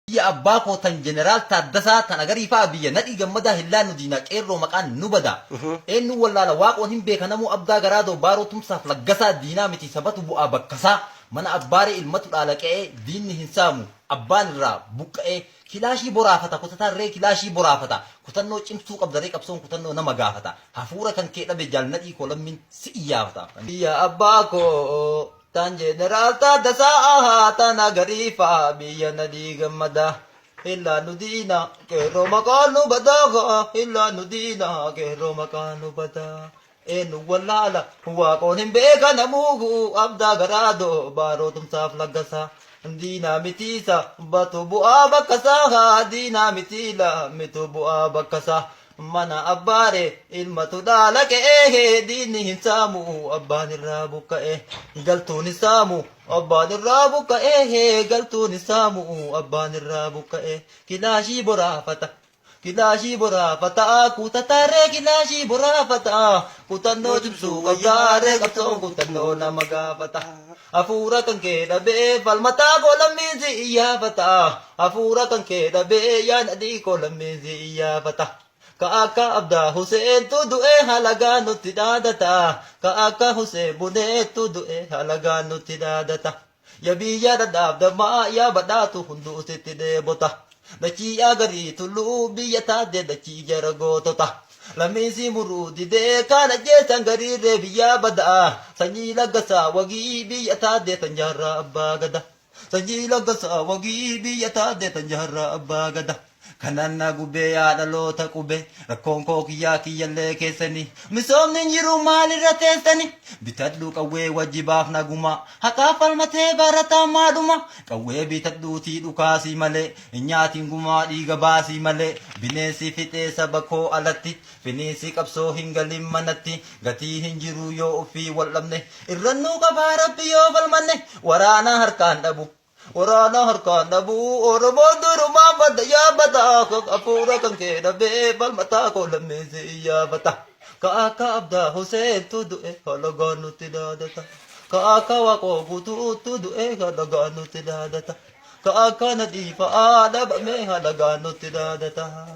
يا أباكو تن جنرال تادسا تن أغري فا بيا ندي جمدا هلا ندينا كيرو مكان نبدا إنه ولا لواق وهم بيكنمو أبدا غرادو بارو تمسا فلقسا دينا متي سبتو بو أبكسا من أباري المتو على كأي دين هنسامو أبان الرا بوكأي كلاشي برافتا كتتا ري كلاشي برافتا كتنو چمسو قبدريك أبسون كتنو نمغافتا هفورا كان كيدا بجال ندي كولم من سئيافتا يا أباكو tan general ta dasa tan agarifa biya nadi gamada illa nudina ke roma kanu badaga illa nudina ke roma kanu bada enu walala huwa konin beka namugu abda garado baro tum saf lagasa dina mitisa batubu abakasa dina mitila mitubu abakasa mana abbare ilmatu dalake dini hinsamu abbani rabuka galtuni samu abbani rabuka galtuni samu abbani rabuka kilashi borafata kutatare kilashi borafata kutanno jibsu agare kapson kutanno namagafata afura kanke dabe falmata kolammizi iyafata afura kanke dabe yanadi kolammizi iyafata Kaaka abda Hussein tudu'e halaga nuti dadata Kaaka Hussein bune tudu'e halaga nuti dadata Yabiya dadabda ma ya badatu hundu siti debota Dachi agari tulu biyata de dachi jaragotota Lamisi murudi de kana jesan gari rebiya bada Sanyi lagasa wagi biyata de tanjara abagada Sanyi lagasa wagi biyata de tanjara abagada Kanana gube ya dalota kube rakonko kiya leke sani misomni njiru mali ratestani bitadlu kawe wajibaf naguma hakafal mate barata maduma kawe bitadlu ti dukasi male nyati nguma diga basi male binesi fite sabako alatti binesi kapso hingalim manatti gati hinjiru yo ufi walamne irrannu kabarabi yo falmanne warana harkan dabu Orana harkan nabu oraboduru mabad ya bata apura kan ke dabe bal mata ko lamezi ya bata ka abda Hussein tudu halaganu tidadata ka wa ko butu tudu halaganu tidadata ka nadifa adab me halaganu tidadata